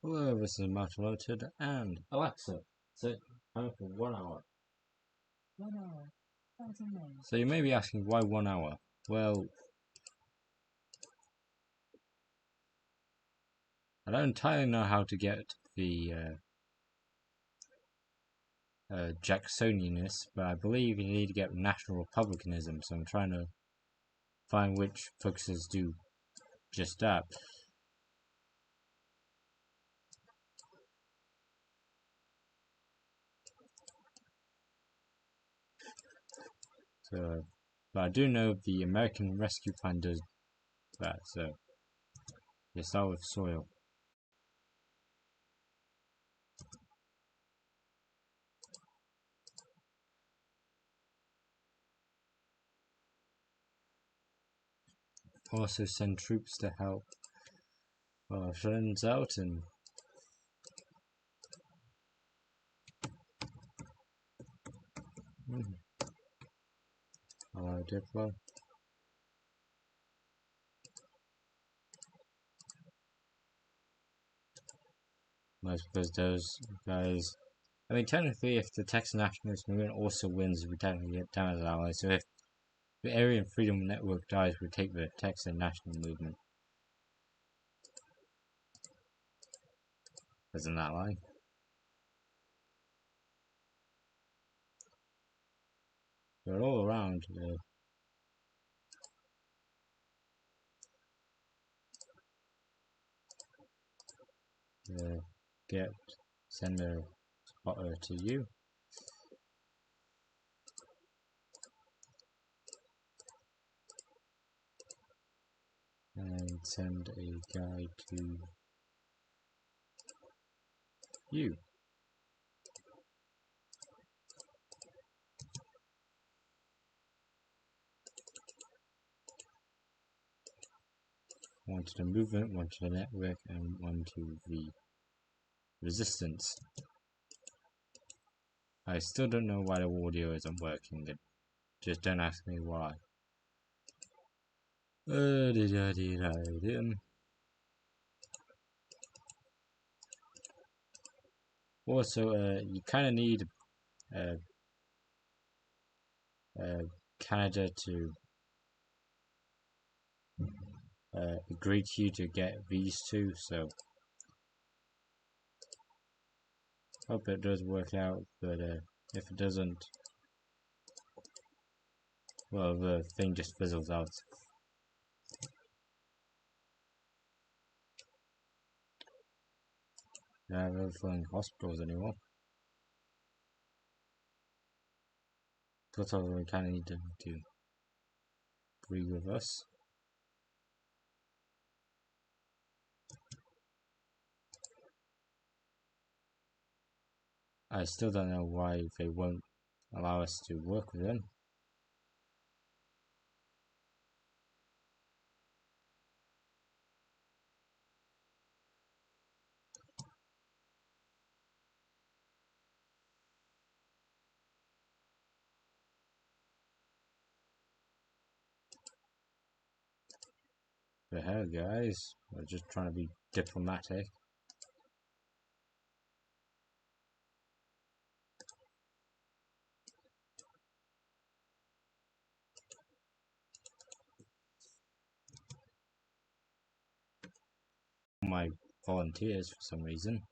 Hello, this is Martin and Alexa, sit home for 1 hour. 1 hour. That's amazing. So you may be asking, why 1 hour? Well, I don't entirely know how to get the Jacksonianists, but I believe you need to get national republicanism, so I'm trying to find which focuses do just that. So, but I do know the American Rescue Plan does that, so you start with soil. Also send troops to help our friends out and allow Diplo. Most because those guys. I mean, technically, if the Texas Nationalist Movement also wins, we technically get down as allies. So if the Aryan Freedom Network dies, we take the Texas National Movement as an ally. They're all around. Send a spotter to you. And send a guy to you. One to the movement, one to the network, and one to the resistance. I still don't know why the audio isn't working. Just don't ask me why. Also, you kind of need uh, Canada to agree to you to get these two, so hope it does work out, but if it doesn't, well, the thing just fizzles out. I don't have overflowing hospitals anymore. That's all we kind of need to agree with us. I still don't know why they won't allow us to work with them. The hell, guys, we're just trying to be diplomatic. My volunteers, for some reason.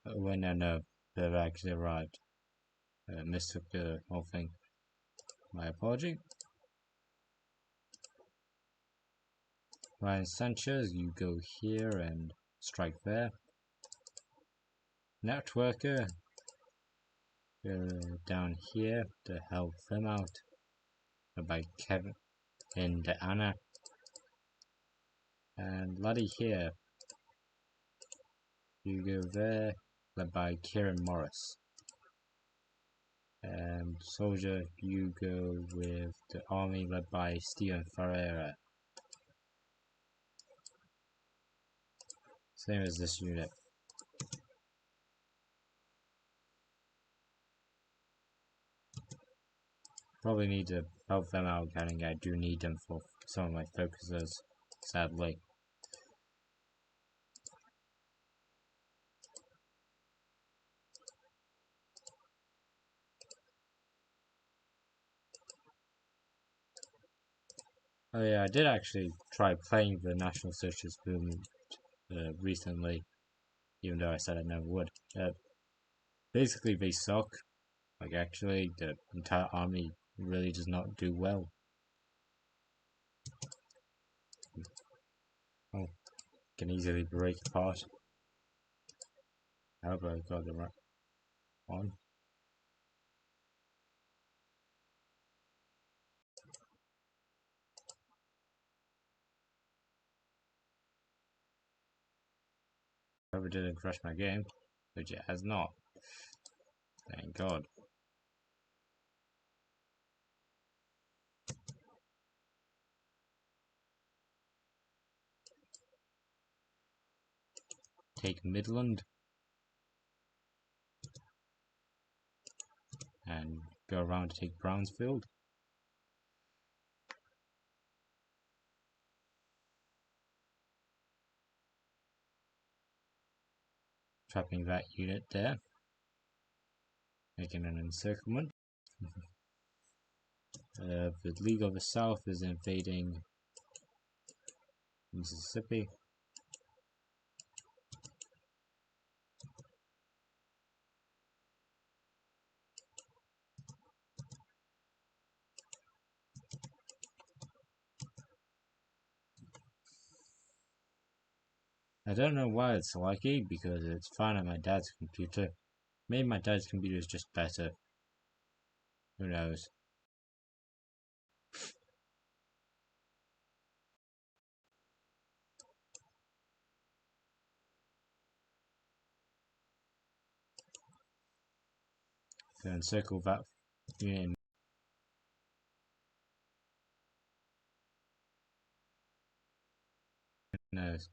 When no, they've actually arrived. Mistook the whole thing. My apology. Ryan Sanchez, you go here and strike there. Networker, go down here to help them out. By Kevin and Anna. And Laddie here, you go there, led by Kieran Morris. And Soldier, you go with the army led by Steven Ferreira. Same as this unit. Probably need to help them out, I do need them for some of my focuses, sadly. Oh yeah, I did actually try playing the National Socialist Movement recently, even though I said I never would. Basically, they suck. Like, actually, the entire army really does not do well. Oh, can easily break apart. I hope I got the right one. Hope it didn't crash my game, which it has not. Thank God. Take Midland and go around to take Brownsfield. Trapping that unit there. Making an encirclement. The League of the South is invading Mississippi. I don't know why it's lucky, because it's fine on my dad's computer. Maybe my dad's computer is just better. Who knows? Go encircle that unit. Who knows?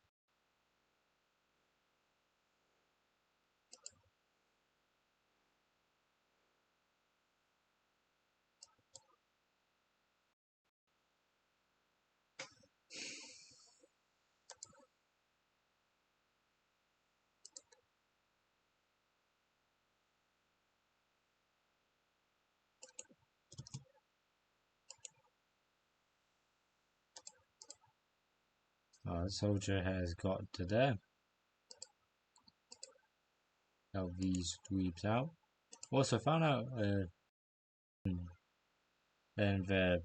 The soldier has got to there. Help these dweebs out. Also found out and the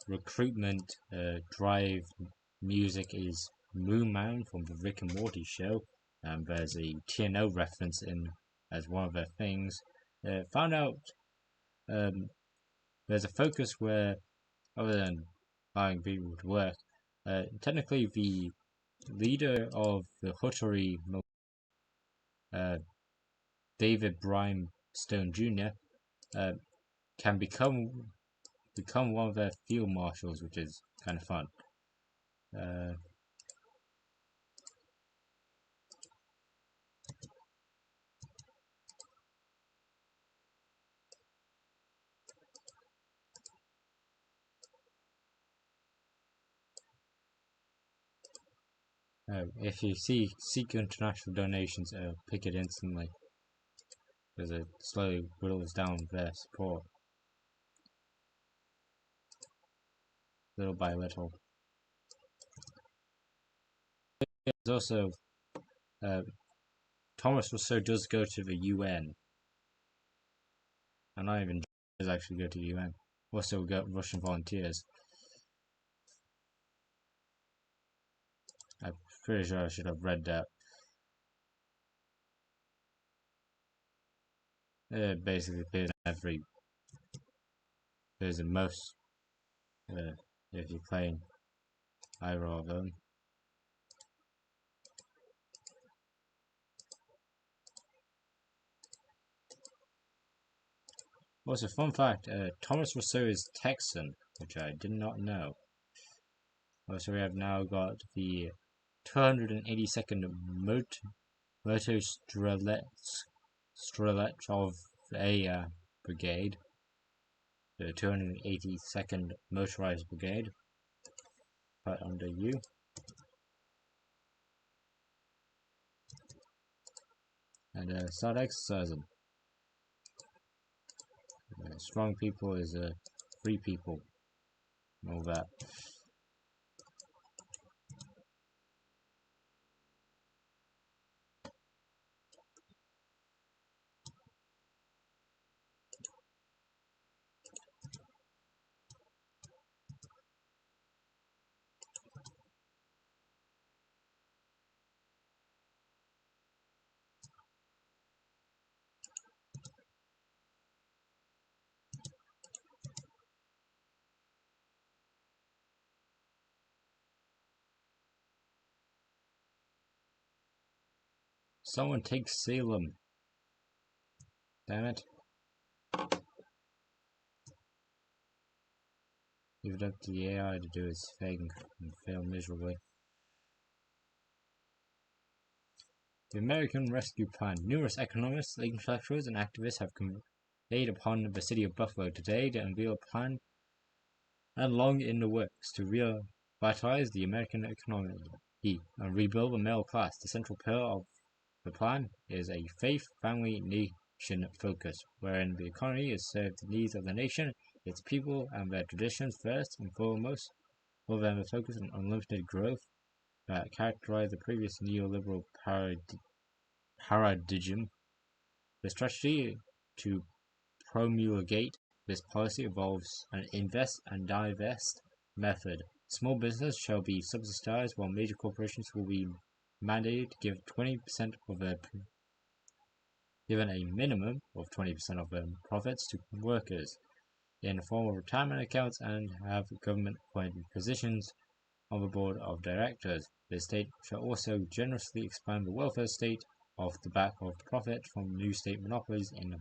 recruitment drive music is Moon Man from the Rick and Morty show. There's a TNO reference in as one of their things. Found out there's a focus where, other than allowing people to work, technically the leader of the Huttery, David Bryan Stone Jr., can become one of their field marshals, which is kind of fun. If you seek international donations, pick it instantly, because it slowly whittles down their support, little by little. There's also Thomas Rousseau does go to the UN, and not even does actually go to the UN. Also, we got Russian volunteers. I'm pretty sure I should have read that. It basically appears in every. There's in most. If you're playing either of them. Also, fun fact: Thomas Rousseau is Texan, which I did not know. Also, we have now got the 282nd Moto Streletsov Brigade. the 282nd Motorized Brigade, put under you. And start exercising. Strong people is free people, and all that. Someone take Salem. Damn it. Leave it up to the AI to do its thing and fail miserably. The American Rescue Plan. Numerous economists, intellectuals, and activists have conveyed upon the city of Buffalo today to unveil a plan and long in the works to revitalize the American economy and rebuild the middle class. The central pillar of the plan is a faith, family, nation focus, wherein the economy is served the needs of the nation, its people, and their traditions first and foremost, rather than the focus on unlimited growth that characterized the previous neoliberal paradigm. The strategy to promulgate this policy involves an invest and divest method. Small business shall be subsidized while major corporations will be mandated to give 20% of their given a minimum of 20% of their profits to workers in the form of retirement accounts and have government appointed positions on the board of directors. The state shall also generously expand the welfare state off the back of profit from new state monopolies in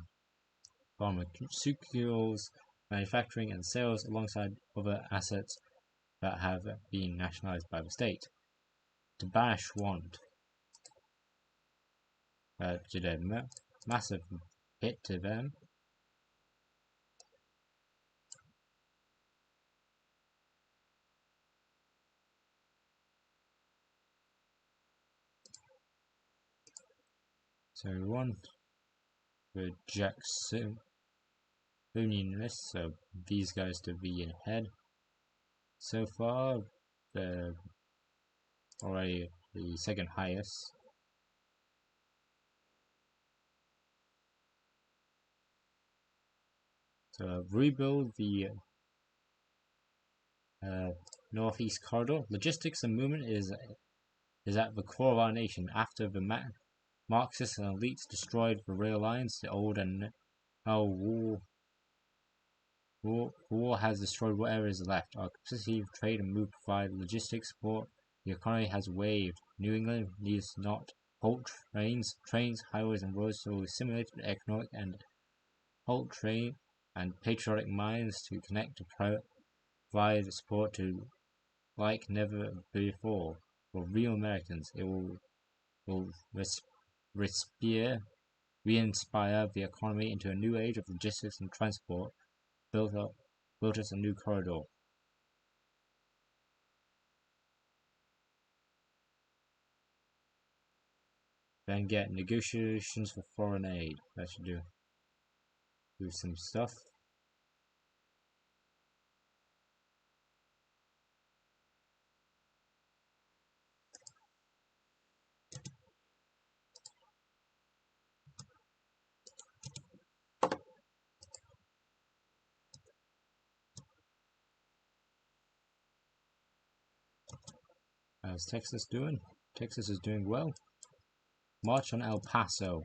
pharmaceuticals, manufacturing and sales alongside other assets that have been nationalized by the state. To banish want did a massive hit to them. So we want the Jacksonians, so these guys to be in head. So far, they're already the second highest. So rebuild the northeast corridor. Logistics and movement is at the core of our nation. After the Marxists and elites destroyed the rail lines, the old and now war has destroyed whatever is left. Our capacity of trade and move provide logistics support. The economy has waved. New England needs not halt trains, highways, and roads to simulate economic and halt train and patriotic minds to connect to provide support to like never before. For real Americans, it will re-inspire the economy into a new age of logistics and transport. Built us a new corridor. Then get negotiations for foreign aid. That should do some stuff. How's Texas doing? Texas is doing well. March on El Paso.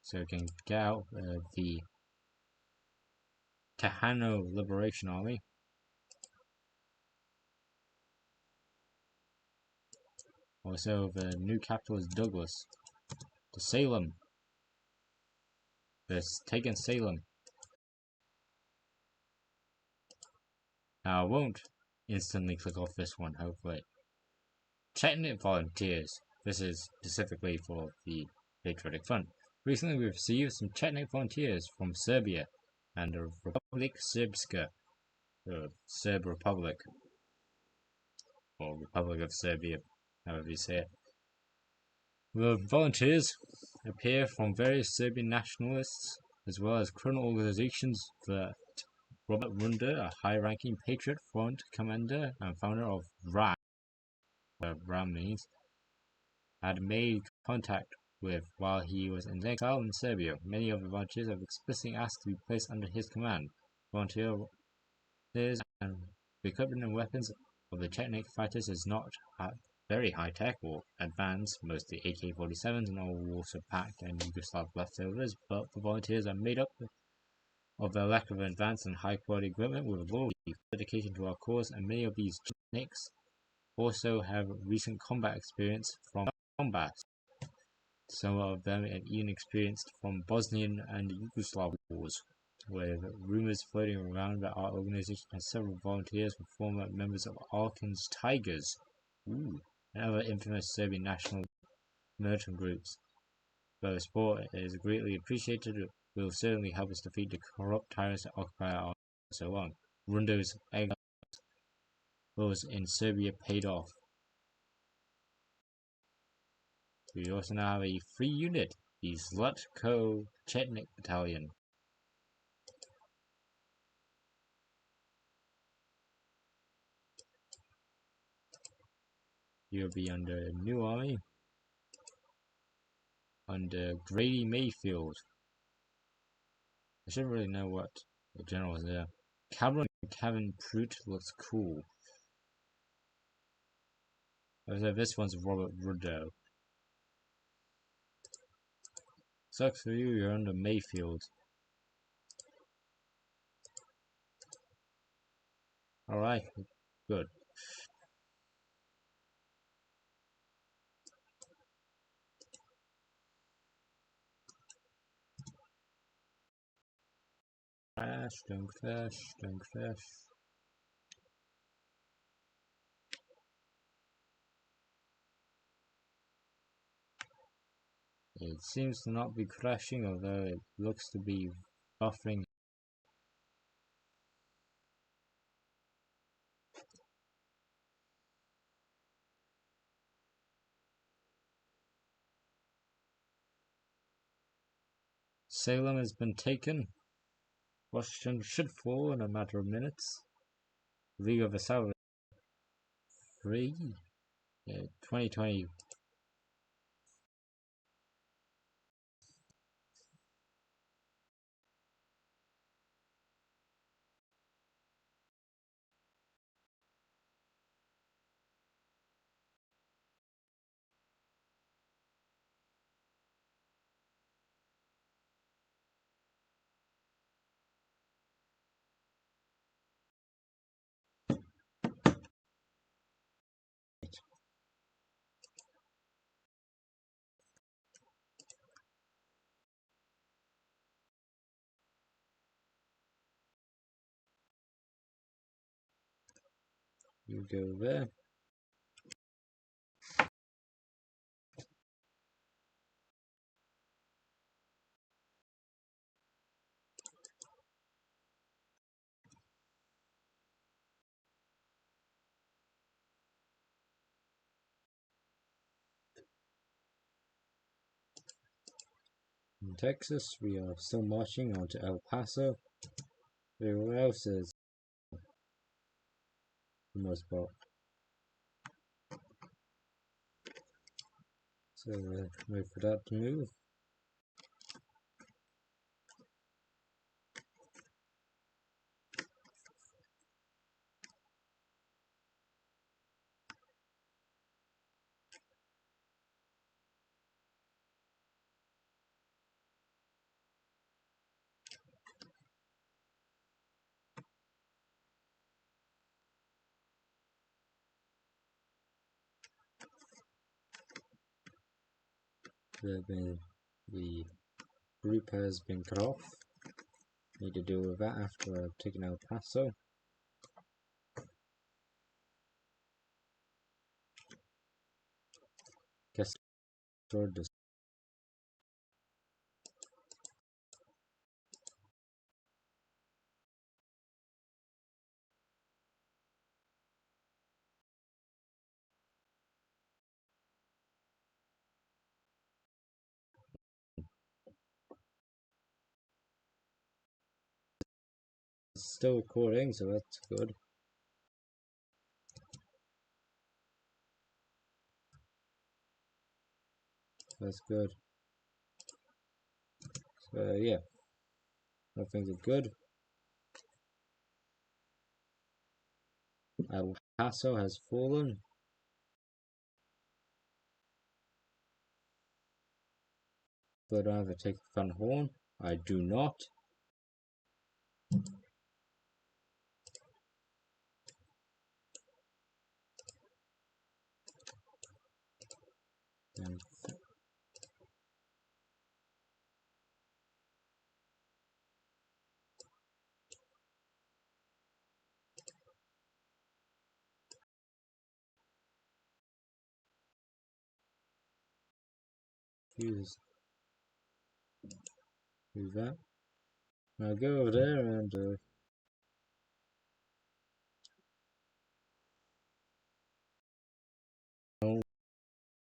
So we can get out the Tejano Liberation Army. Also, the new capital is Douglas. To Salem. This taking Salem. Now I won't instantly click off this one, hopefully. Technic volunteers. This is specifically for the Patriotic Fund. Recently, we received some Chetnik volunteers from Serbia and the Republic Srpska, the Serb Republic, or Republic of Serbia, however you say it. The volunteers appear from various Serbian nationalists as well as criminal organizations that Robert Runda, a high-ranking Patriot Front commander and founder of RAM, where RAM means, had made contact with while he was in exile in Serbia. Many of the volunteers have explicitly asked to be placed under his command. Volunteers and the equipment and weapons of the Chetnik fighters is not very high-tech or advanced, mostly AK-47s and all also packed and Yugoslav leftovers, but the volunteers are made up of their lack of advanced and high-quality equipment with a loyalty dedication to our cause, and many of these Chetniks also have recent combat experience from combat. Some of them have even experienced from Bosnian and Yugoslav wars, with rumors floating around that our organization has several volunteers and former members of Arkan's Tigers, and other infamous Serbian national militant groups. Though the support is greatly appreciated, it will certainly help us defeat the corrupt tyrants that occupy our so long. Rundo's exiles in Serbia paid off. We also now have a free unit, the Zlatko Chetnik Battalion. You'll be under a new army, under Grady Mayfield. I shouldn't really know what the general is there. Cameron Kevin Prout looks cool. So this one's Robert Rudo. Sucks for you, you're under Mayfield. Alright, good. Crash, don't crash, don't crash. It seems to not be crashing, although it looks to be buffering. Salem has been taken. Washington should fall in a matter of minutes. League of the South 3, 2020. You go there. In Texas, we are still marching on to El Paso. Everywhere else is, for the most part. So, wait for that to move. The group has been cut off. Need to deal with that after I've taken El Paso. Guess sword It's still recording, so that's good. That's good. So yeah, things are good. El Paso has fallen. But I ever take the front horn? I do not. And use that. Now go over there and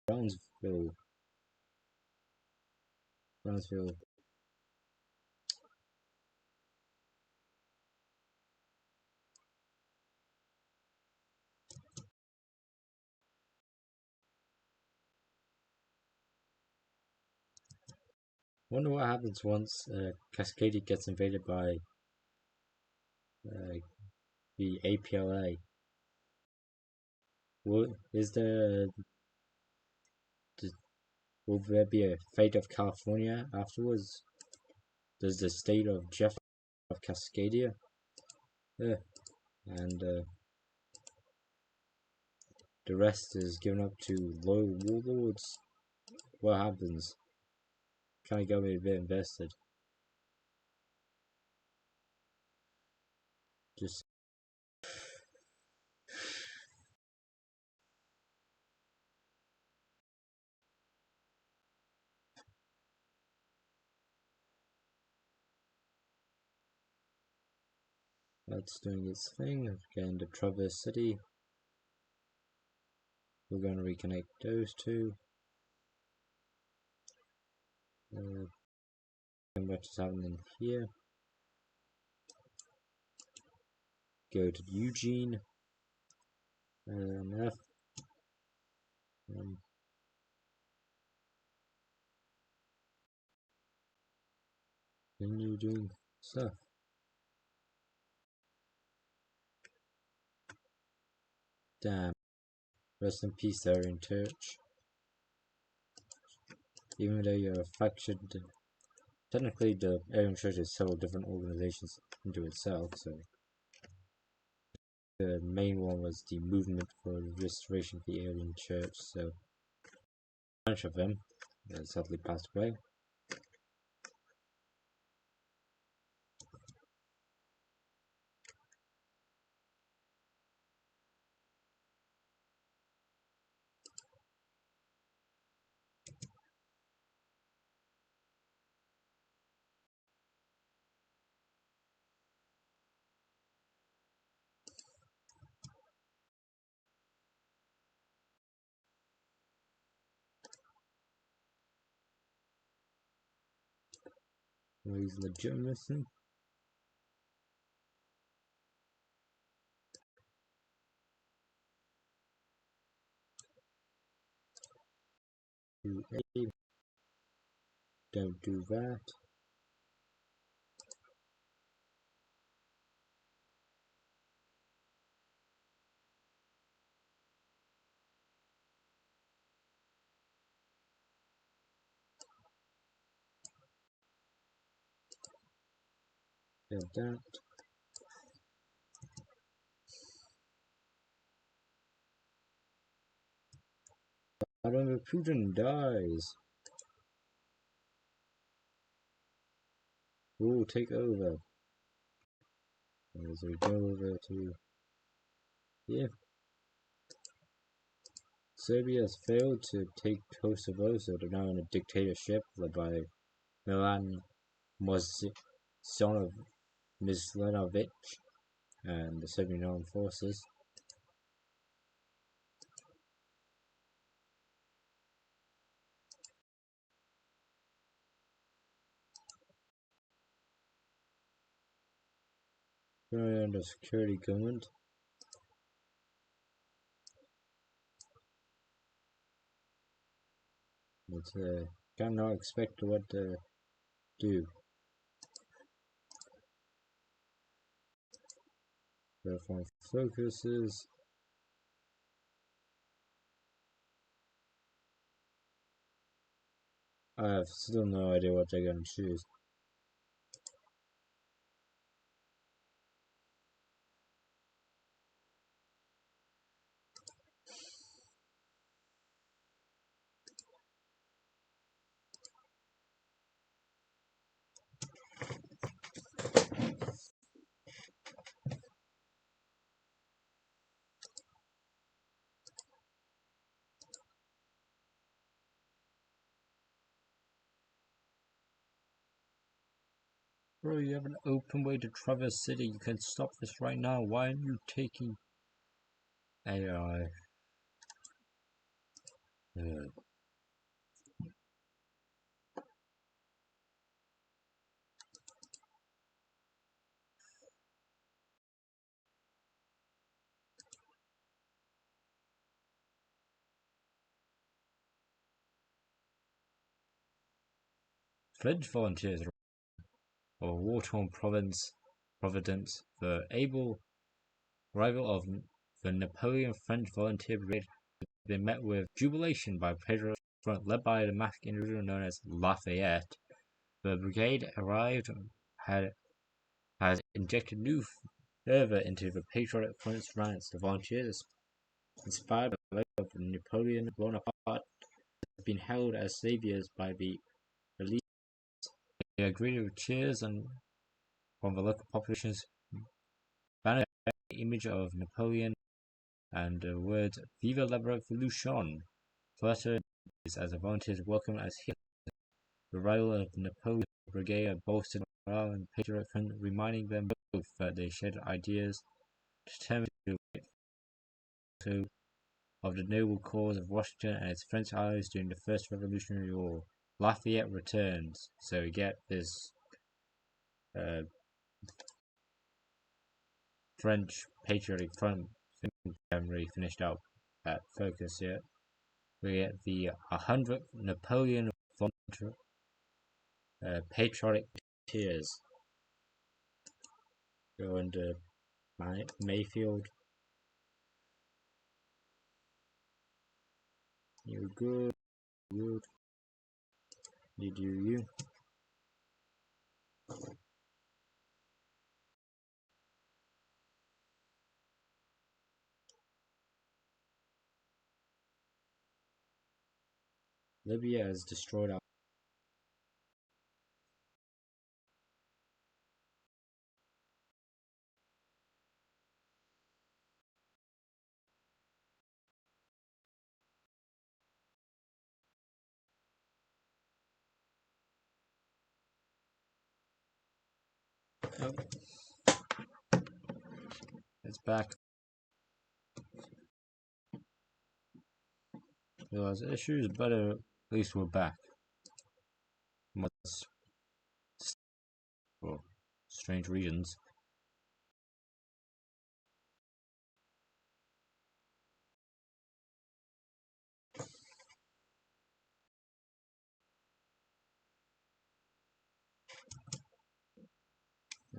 Brownsville. Brownsville. Wonder what happens once Cascadia gets invaded by the APLA. Will there be a fate of California afterwards? Does the state of Cascadia? And the rest is given up to loyal warlords. What happens? Kind of got me a bit invested. Just that's doing its thing. Again, the Traverse City. We're going to reconnect those two. And what is happening here? Go to Eugene. F. Continue doing stuff. Damn. Rest in peace, Aryan Church. Even though you're a faction, technically the Aryan Church is several different organizations into itself, so the main one was the Movement for the Restoration of the Aryan Church, so a bunch of them sadly passed away. He's legitimacy. Don't do that. Don't that. Vladimir Putin dies. We'll take over. As we go over to here. Serbia has failed to take Kosovo, so they're now in a dictatorship led by Milan Mislenovic and the Serbian Armed Forces. currently under security government. But cannot expect what to do. Verifying focuses. I have still no idea what they're going to choose. Bro, you have an open way to Traverse City. You can stop this right now. Why aren't you taking AI? French volunteers of a war-torn Providence, the able rival of the Napoleon French Volunteer Brigade, had been met with jubilation by a patriotic front led by the masked individual known as Lafayette. The brigade arrived has injected new fervor into the patriotic front's ranks. The volunteers, inspired by the life of Napoleon Bonaparte, have been hailed as saviors by the elite. They are greeted with cheers and from the local populations, bannered the image of Napoleon and the words "Vive la Revolution" fluttered as the volunteers welcomed as heroes. The rival of Napoleon Brigade boasted morale and patriotic front, reminding them both that they shared ideas determined to fight of the noble cause of Washington and its French allies during the First Revolutionary War. Lafayette returns, so we get this French patriotic front. I think we haven't really finished out that focus yet. We get the 100th Napoleon patriotic tears. Go into Mayfield. You're good. You do you. Libya has destroyed our. Oh. It's back. Realize issues, but at least we're back. For strange reasons.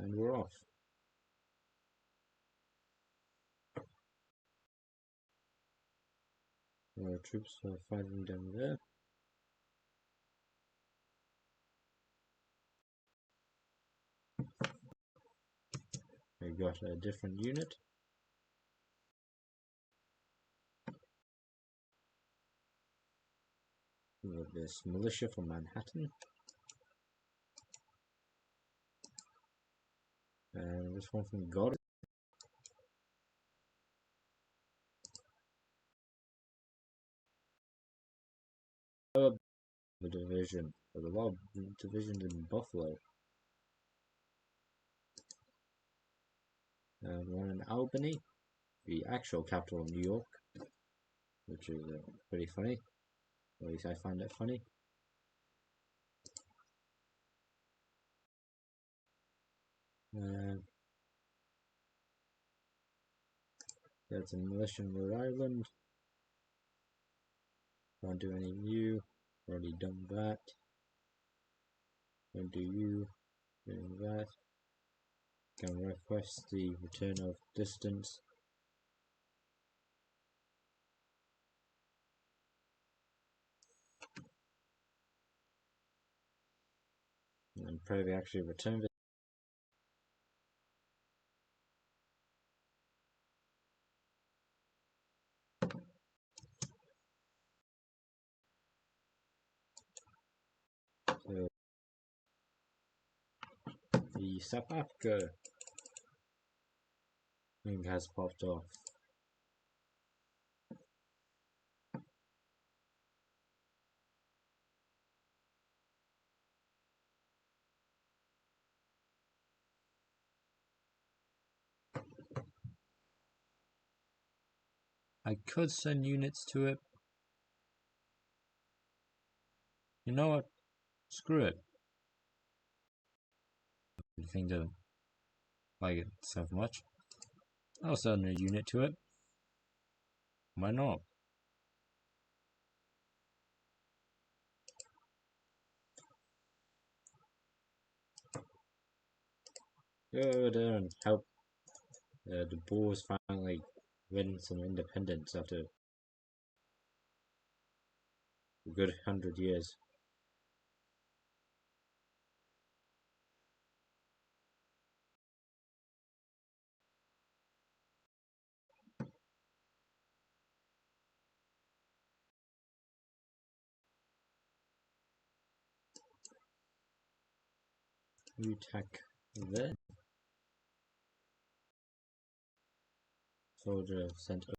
And we're off. Our troops are fighting down there. We got a different unit. We got this militia from Manhattan. And this one from God. The division. There's a lot of divisions in Buffalo. And one in Albany, the actual capital of New York, which is pretty funny. At least I find it funny. That's a militia in Rhode Island. Can't do any new. Already done that. Don't do you. Doing that. Can request the return of distance. And probably actually return it. So the South Africa thing has popped off. I could send units to it. You know what? Screw it. The thing doesn't like it so much. I'll send a unit to it. Why not? Go over there and help the Boers finally win some independence after a good 100 years. You attack there. Soldier sent over.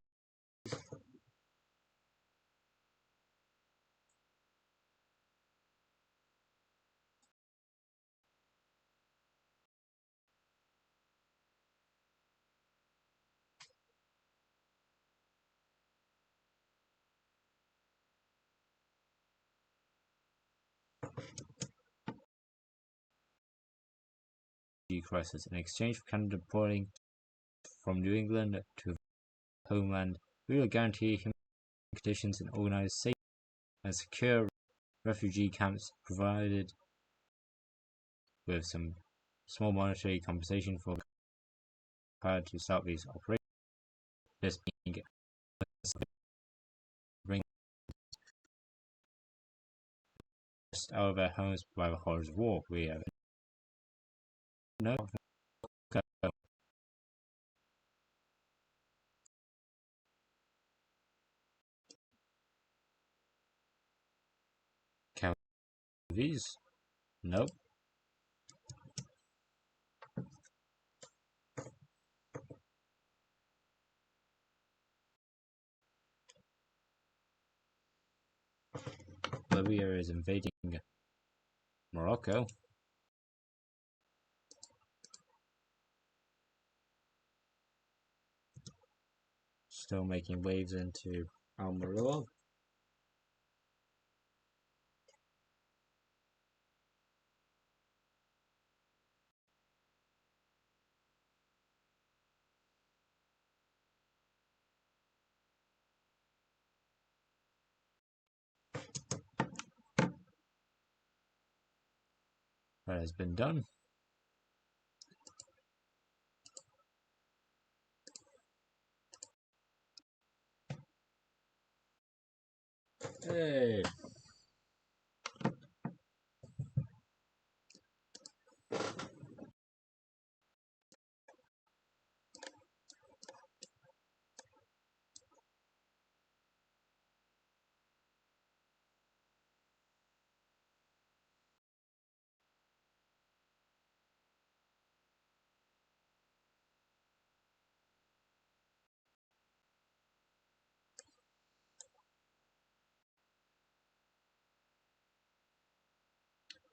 Crisis. In exchange for Canada deporting from New England to homeland, we will guarantee him conditions and organize safe and secure refugee camps, provided with some small monetary compensation for required to start these operations. This being bring us out of their homes by the horrors of war. We have no Calvies. Nope. Libya is invading Morocco. Still making waves into Almeria. That has been done. Hey.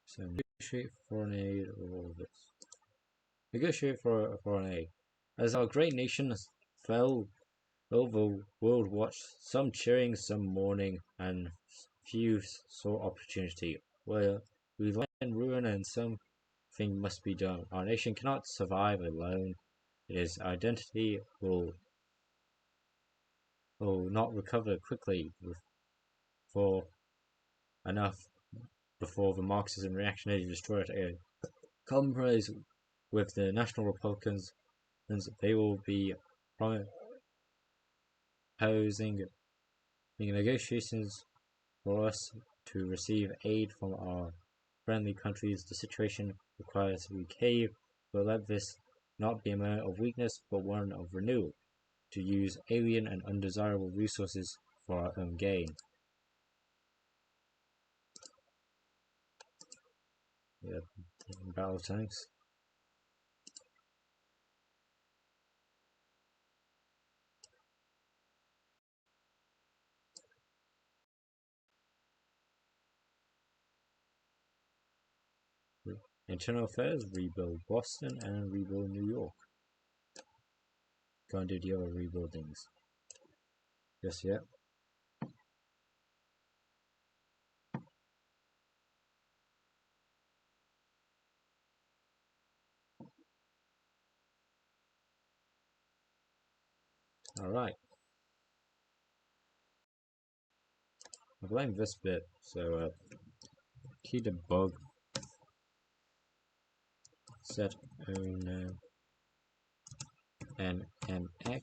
So negotiate foreign aid or all of this. Negotiate for foreign aid. As our great nation fell over world watched, some cheering, some mourning, and few saw opportunity. Where we lie in ruin and something must be done. Our nation cannot survive alone. Its identity will will not recover quickly for enough before the Marxism reactionary destroyed a compromise with the National Republicans, and they will be proposing negotiations for us to receive aid from our friendly countries. The situation requires we cave, but let this not be a moment of weakness, but one of renewal, to use alien and undesirable resources for our own gain. Yep, battle tanks. Internal affairs, rebuild Boston and rebuild New York. Go and do the other rebuildings. Yes, yeah. Alright. I blame this bit, so key debug set owner nmx.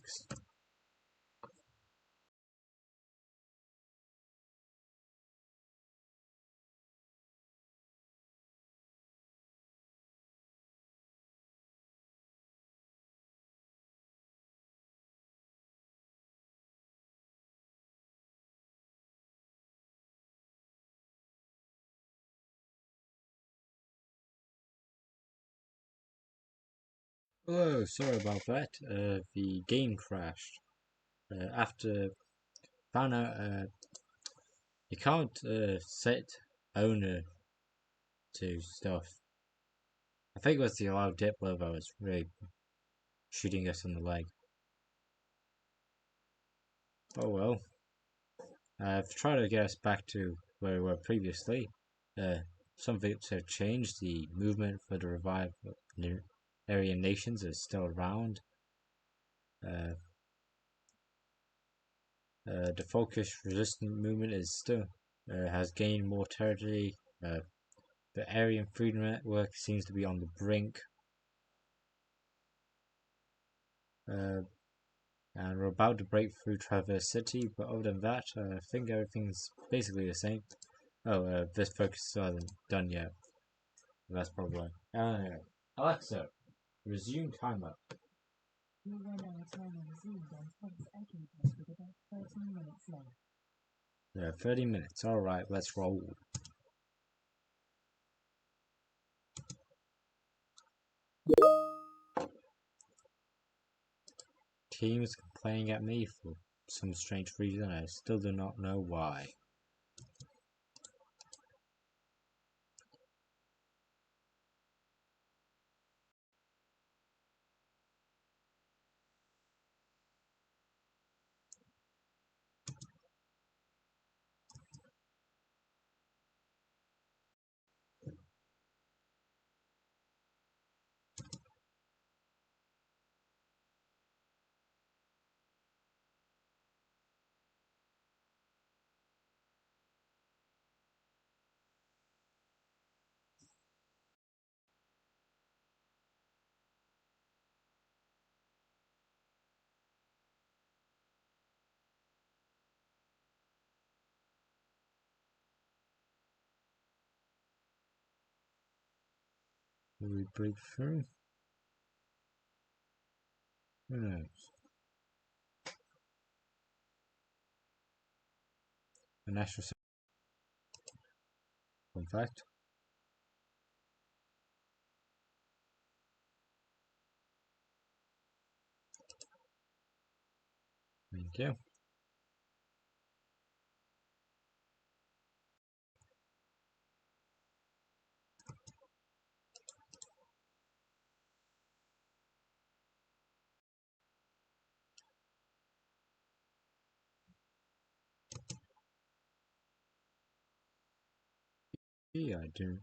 Oh, sorry about that. The game crashed. After found out you can't set owner to stuff. I think it was the allowed dip level that was really shooting us in the leg. Oh well. I've tried to get us back to where we were previously. Some bits have changed. The movement for the revived Aryan nations is still around. The folkish resistance movement is still has gained more territory. The Aryan Freedom Network seems to be on the brink. And we're about to break through Traverse City, but other than that, I think everything's basically the same. Oh, this focus isn't done yet. That's probably why. Alexa, resume timer. You 1 hour timer resumed on Tom's Echo Test with about 13 minutes left. Yeah, 30 minutes. Alright, let's roll. Teams complaining at me for some strange reason. I still do not know why. Will we break through? Who knows? A national fun fact. Thank you. Yeah, I do.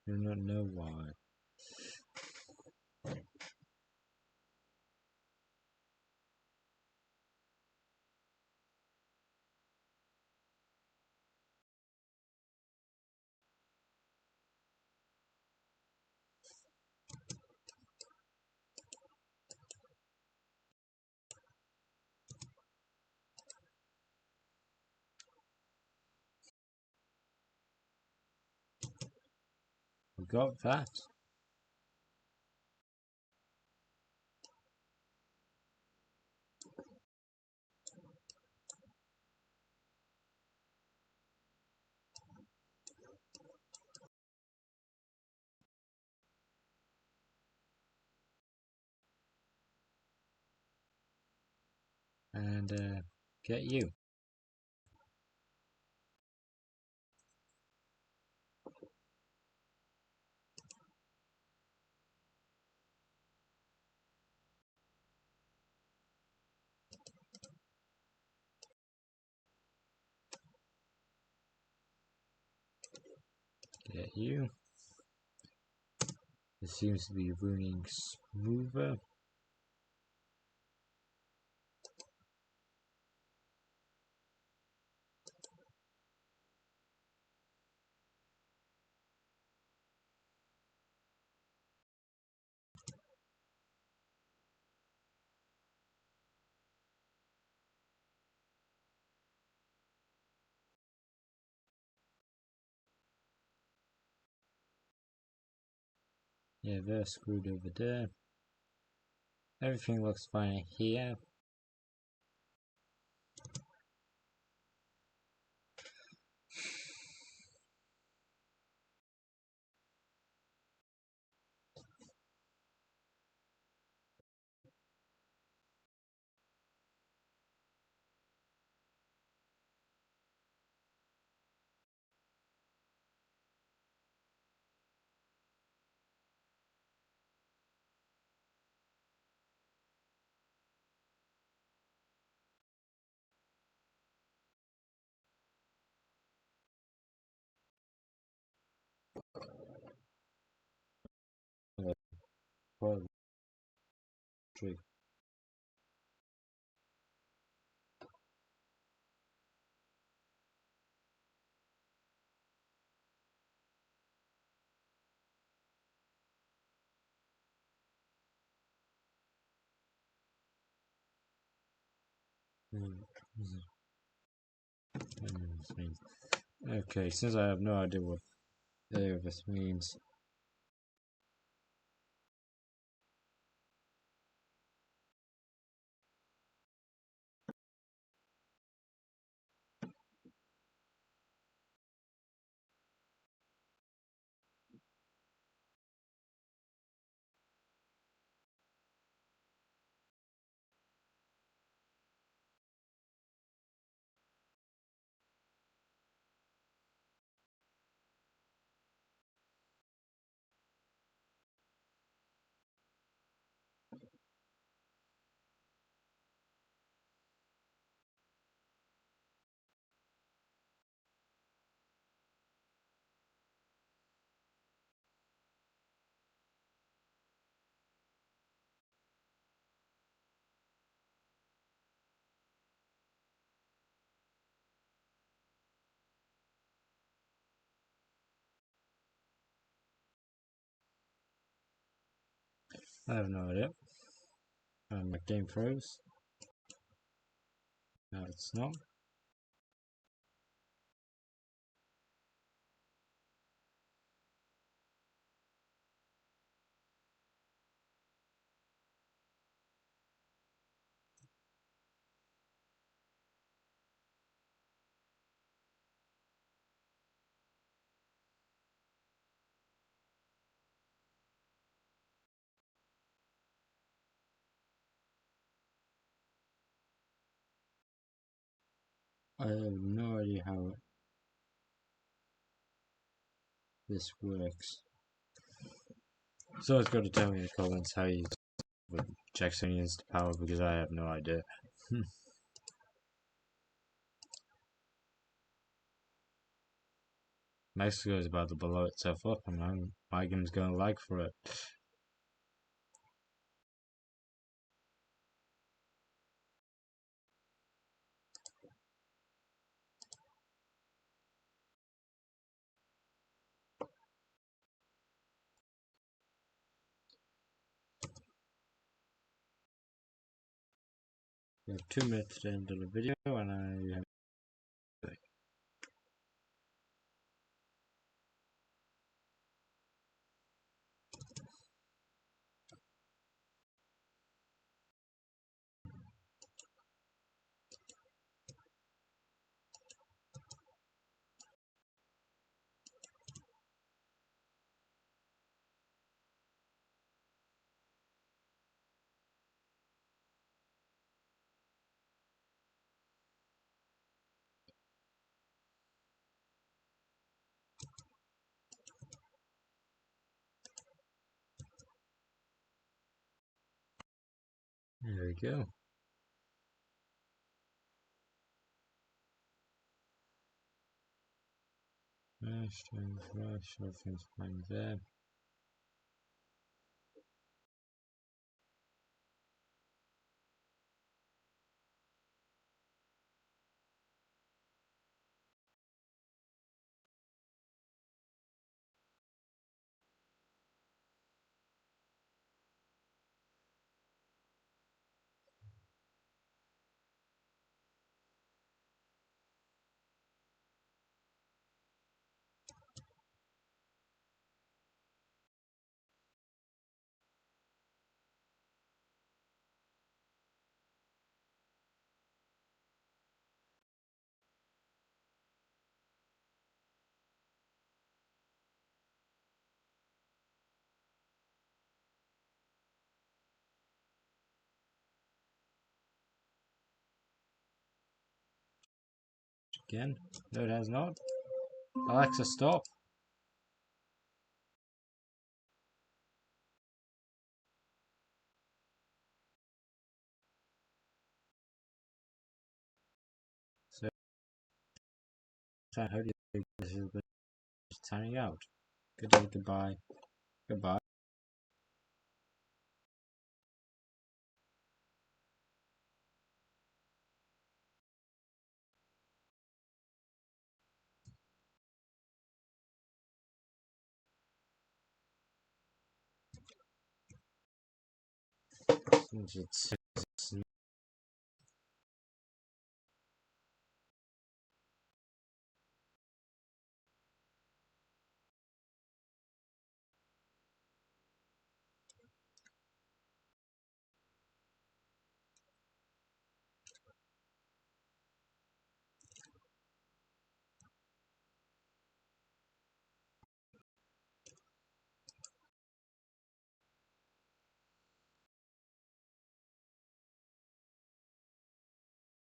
Do not know why. We got that. And get you. Get you. This seems to be running smoother. Yeah, they're screwed over there. Everything looks fine here. Tree. Okay, since I have no idea what any of this means, I have no idea. My game froze. No, it's not. I have no idea how this works. Someone's got to tell me in the comments how you with Jacksonians to power because I have no idea. Mexico is about to blow itself up and my game's going to lag for it. We have 2 minutes to end the video and I have we go. Rush, everything's fine there. Again? No, it has not. Alexa, stop. So, I hope this is turning out. Good day, goodbye. Goodbye. It's